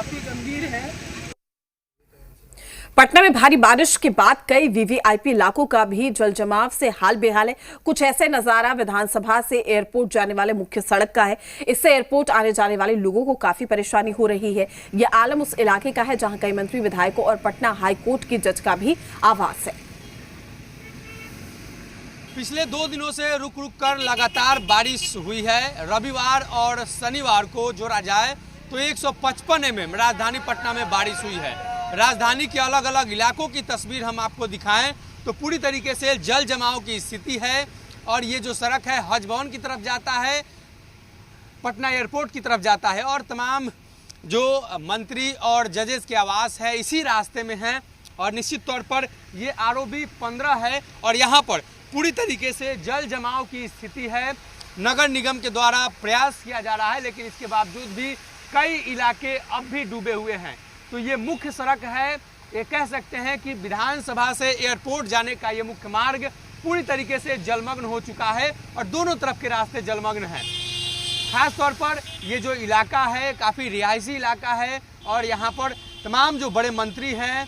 काफी गंभीर है। पटना में भारी बारिश के बाद कई वीवीआईपी इलाकों का भी जल जमाव से हाल बेहाल है। कुछ ऐसे नजारा विधानसभा से एयरपोर्ट जाने वाले मुख्य सड़क का है। इससे एयरपोर्ट आने जाने वाले लोगों को काफी परेशानी हो रही है। यह आलम उस इलाके का है जहां कई मंत्री विधायकों और पटना हाईकोर्ट की जज का भी आवास है। पिछले 2 दिनों से रुक रुक कर लगातार बारिश हुई है। रविवार और शनिवार को जोड़ा जाए तो 155 mm राजधानी पटना में बारिश हुई है। राजधानी के अलग अलग इलाकों की तस्वीर हम आपको दिखाएं तो पूरी तरीके से जल जमाव की स्थिति है। और ये जो सड़क है हज भवन की तरफ जाता है, पटना एयरपोर्ट की तरफ जाता है और तमाम जो मंत्री और जजेस के आवास है इसी रास्ते में हैं। और निश्चित तौर पर ये ROB 15 है और यहाँ पर पूरी तरीके से जल जमाव की स्थिति है। नगर निगम के द्वारा प्रयास किया जा रहा है लेकिन इसके बावजूद भी कई इलाके अब भी डूबे हुए हैं। तो ये मुख्य सड़क है, ये कह सकते हैं कि विधानसभा से एयरपोर्ट जाने का ये मुख्य मार्ग पूरी तरीके से जलमग्न हो चुका है और दोनों तरफ के रास्ते जलमग्न हैं। खास तौर पर ये जो इलाका है काफ़ी रिहायशी इलाका है और यहाँ पर तमाम जो बड़े मंत्री हैं,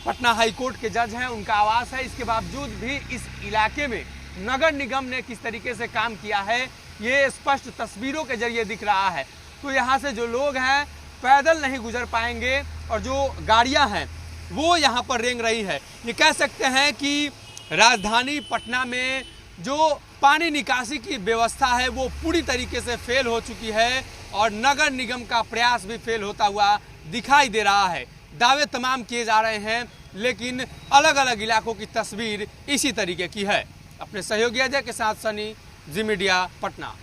पटना हाईकोर्ट के जज हैं, उनका आवास है। इसके बावजूद भी इस इलाके में नगर निगम ने किस तरीके से काम किया है ये स्पष्ट तस्वीरों के जरिए दिख रहा है। तो यहाँ से जो लोग हैं पैदल नहीं गुजर पाएंगे और जो गाड़ियाँ हैं वो यहाँ पर रेंग रही है। ये कह सकते हैं कि राजधानी पटना में जो पानी निकासी की व्यवस्था है वो पूरी तरीके से फेल हो चुकी है और नगर निगम का प्रयास भी फेल होता हुआ दिखाई दे रहा है। दावे तमाम किए जा रहे हैं लेकिन अलग अलग इलाकों की तस्वीर इसी तरीके की है। अपने सहयोगी अजय के साथ सनी, जी मीडिया, पटना।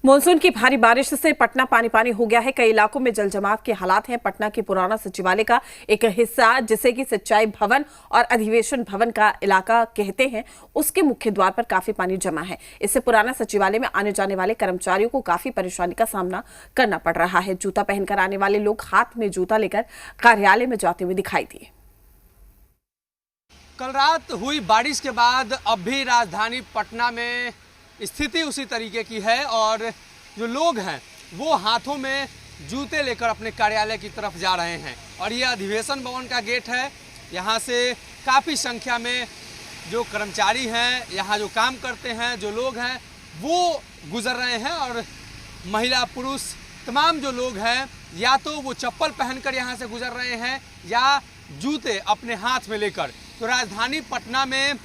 मानसून की भारी बारिश से पटना पानी पानी हो गया है। कई इलाकों में जल जमाव के हालात हैं। पटना के पुराना सचिवालय का एक हिस्सा जिसे कि सिंचाई भवन और अधिवेशन भवन का इलाका कहते हैं, उसके मुख्य द्वार पर काफी पानी जमा है। इससे पुराना सचिवालय में आने जाने वाले कर्मचारियों को काफी परेशानी का सामना करना पड़ रहा है। जूता पहनकर आने वाले लोग हाथ में जूता लेकर कार्यालय में जाते हुए दिखाई दिए। कल रात हुई बारिश के बाद अब भी राजधानी पटना में स्थिति उसी तरीके की है और जो लोग हैं वो हाथों में जूते लेकर अपने कार्यालय की तरफ जा रहे हैं। और ये अधिवेशन भवन का गेट है। यहाँ से काफ़ी संख्या में जो कर्मचारी हैं, यहाँ जो काम करते हैं, जो लोग हैं वो गुजर रहे हैं और महिला पुरुष तमाम जो लोग हैं या तो वो चप्पल पहनकर यहाँ से गुजर रहे हैं या जूते अपने हाथ में लेकर। तो राजधानी पटना में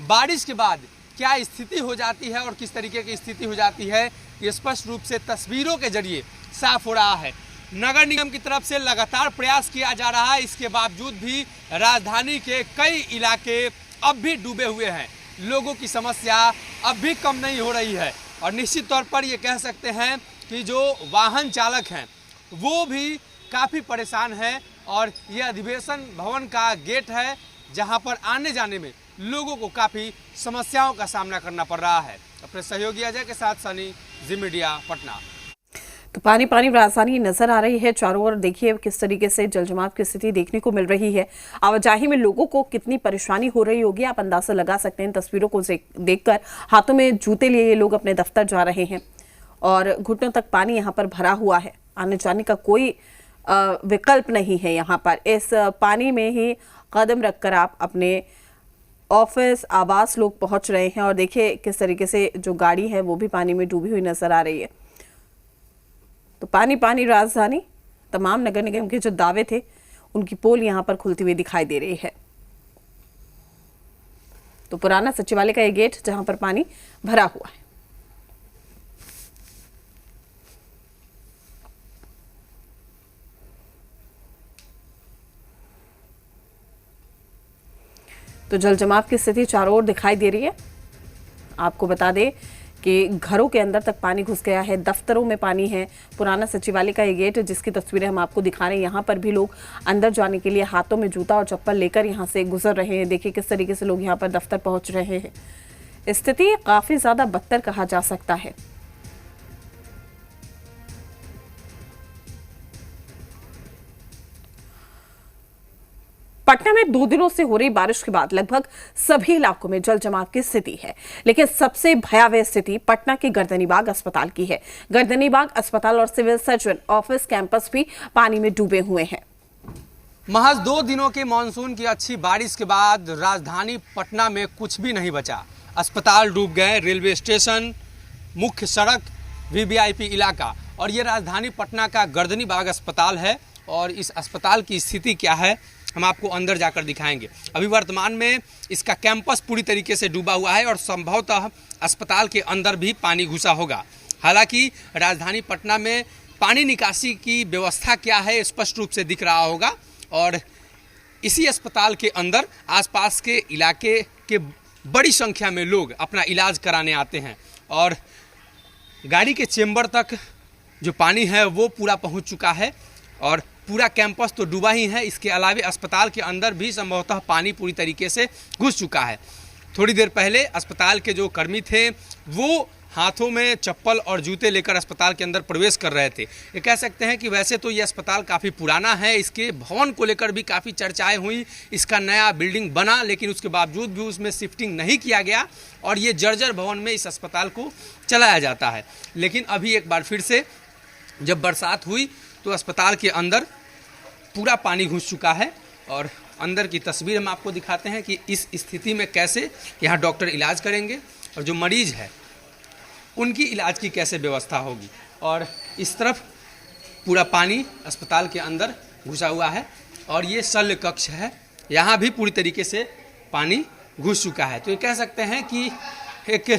बारिश के बाद क्या स्थिति हो जाती है और किस तरीके की स्थिति हो जाती है ये स्पष्ट रूप से तस्वीरों के जरिए साफ हो रहा है। नगर निगम की तरफ से लगातार प्रयास किया जा रहा है, इसके बावजूद भी राजधानी के कई इलाके अब भी डूबे हुए हैं। लोगों की समस्या अब भी कम नहीं हो रही है और निश्चित तौर पर ये कह सकते हैं कि जो वाहन चालक हैं वो भी काफ़ी परेशान हैं। और ये अधिवेशन भवन का गेट है जहाँ पर आने जाने में लोगों को काफ़ी समस्याओं का सामना करना पड़ रहा है। अपने सहयोगी अजय के साथ सनी, जी मीडिया, पटना। तो पानी पानी राजधानी नजर आ रही है चारों ओर। देखिए किस तरीके से जलजमाव की स्थिति देखने को मिल रही है। आवाजाही में लोगों को कितनी परेशानी हो रही होगी आप अंदाजा लगा सकते हैं तस्वीरों को देखकर। हाथों में जूते लिए ये लोग अपने दफ्तर जा रहे हैं और घुटनों तक पानी यहाँ पर भरा हुआ है। आने जाने का कोई विकल्प नहीं है। यहाँ पर इस पानी में ही कदम रखकर आप अपने ऑफिस आवास लोग पहुंच रहे हैं और देखिए किस तरीके से जो गाड़ी है वो भी पानी में डूबी हुई नजर आ रही है। तो पानी पानी राजधानी, तमाम नगर निगम के जो दावे थे उनकी पोल यहां पर खुलती हुई दिखाई दे रही है। तो पुराना सचिवालय का ये गेट जहां पर पानी भरा हुआ है। तो जल जमाव की स्थिति चारों ओर दिखाई दे रही है। आपको बता दें कि घरों के अंदर तक पानी घुस गया है, दफ्तरों में पानी है। पुराना सचिवालय का ये गेट जिसकी तस्वीरें हम आपको दिखा रहे हैं, यहाँ पर भी लोग अंदर जाने के लिए हाथों में जूता और चप्पल लेकर यहाँ से गुजर रहे हैं। देखिए किस तरीके से लोग यहाँ पर दफ्तर पहुँच रहे हैं। स्थिति काफ़ी ज़्यादा बदतर कहा जा सकता है। पटना में 2 दिनों से हो रही बारिश के बाद लगभग सभी इलाकों में जल जमाव की स्थिति है, लेकिन सबसे भयावह स्थिति पटना के गर्दनीबाग अस्पताल की है। गर्दनीबाग अस्पताल और सिविल सर्जन ऑफिस कैंपस भी पानी में डूबे हुए हैं। महज 2 दिनों के मानसून की अच्छी बारिश के बाद राजधानी पटना में कुछ भी नहीं बचा। अस्पताल डूब गए, रेलवे स्टेशन, मुख्य सड़क, वीवीआईपी इलाका। और ये राजधानी पटना का गर्दनीबाग अस्पताल है और इस अस्पताल की स्थिति क्या है हम आपको अंदर जाकर दिखाएंगे। अभी वर्तमान में इसका कैंपस पूरी तरीके से डूबा हुआ है और संभवतः अस्पताल के अंदर भी पानी घुसा होगा। हालांकि राजधानी पटना में पानी निकासी की व्यवस्था क्या है स्पष्ट रूप से दिख रहा होगा और इसी अस्पताल के अंदर आसपास के इलाके के बड़ी संख्या में लोग अपना इलाज कराने आते हैं और गाड़ी के चेंबर तक जो पानी है वो पूरा पहुंच चुका है और पूरा कैंपस तो डूबा ही है। इसके अलावा अस्पताल के अंदर भी संभवतः पानी पूरी तरीके से घुस चुका है। थोड़ी देर पहले अस्पताल के जो कर्मी थे वो हाथों में चप्पल और जूते लेकर अस्पताल के अंदर प्रवेश कर रहे थे। ये कह सकते हैं कि वैसे तो ये अस्पताल काफ़ी पुराना है, इसके भवन को लेकर भी काफ़ी चर्चाएं हुई, इसका नया बिल्डिंग बना लेकिन उसके बावजूद भी उसमें शिफ्टिंग नहीं किया गया और ये जर्जर भवन में इस अस्पताल को चलाया जाता है। लेकिन अभी एक बार फिर से जब बरसात हुई तो अस्पताल के अंदर पूरा पानी घुस चुका है और अंदर की तस्वीर हम आपको दिखाते हैं कि इस स्थिति में कैसे यहाँ डॉक्टर इलाज करेंगे और जो मरीज है उनकी इलाज की कैसे व्यवस्था होगी। और इस तरफ पूरा पानी अस्पताल के अंदर घुसा हुआ है और ये शल्य कक्ष है, यहाँ भी पूरी तरीके से पानी घुस चुका है। तो ये कह सकते हैं कि एक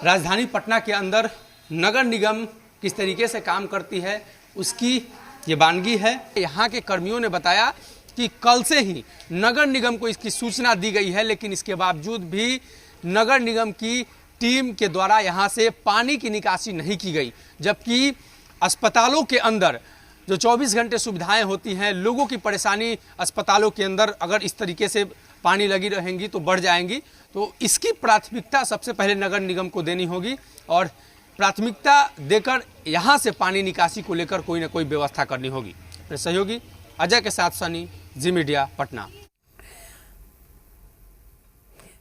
राजधानी पटना के अंदर नगर निगम किस तरीके से काम करती है उसकी ये वानगी है। यहाँ के कर्मियों ने बताया कि कल से ही नगर निगम को इसकी सूचना दी गई है, लेकिन इसके बावजूद भी नगर निगम की टीम के द्वारा यहाँ से पानी की निकासी नहीं की गई, जबकि अस्पतालों के अंदर जो 24 घंटे सुविधाएं होती हैं, लोगों की परेशानी अस्पतालों के अंदर अगर इस तरीके से पानी लगी रहेंगी तो बढ़ जाएंगी। तो इसकी प्राथमिकता सबसे पहले नगर निगम को देनी होगी और प्राथमिकता देकर यहाँ से पानी निकासी को लेकर कोई ना कोई व्यवस्था करनी होगी। मेरे सहयोगी अजय के साथ सनी, जी मीडिया, पटना।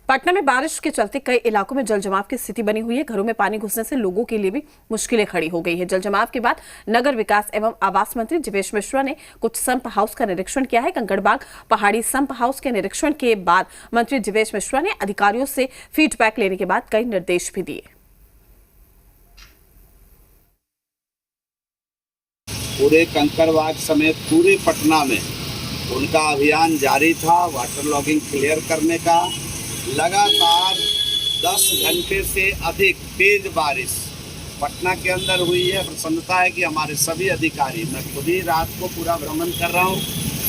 पटना में बारिश के चलते कई इलाकों में जल जमाव की स्थिति बनी हुई है। घरों में पानी घुसने से लोगों के लिए भी मुश्किलें खड़ी हो गई है। जल जमाव के बाद नगर विकास एवं आवास मंत्री जीवेश मिश्रा ने कुछ संप हाउस का निरीक्षण किया है। कंकड़बाग पहाड़ी संप हाउस के निरीक्षण के बाद मंत्री जीवेश मिश्रा ने अधिकारियों से फीडबैक लेने के बाद कई निर्देश भी दिए। पूरे कंकड़बाग समेत पूरे पटना में उनका अभियान जारी था वाटर लॉगिंग क्लियर करने का। लगातार 10 घंटे से अधिक तेज बारिश पटना के अंदर हुई है। प्रसन्नता है कि हमारे सभी अधिकारी, मैं खुद ही रात को पूरा भ्रमण कर रहा हूँ,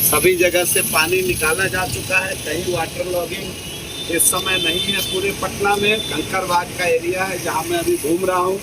सभी जगह से पानी निकाला जा चुका है। कहीं वाटर लॉगिंग इस समय नहीं है पूरे पटना में। कंकड़बाग का एरिया है जहाँ मैं अभी घूम रहा हूँ।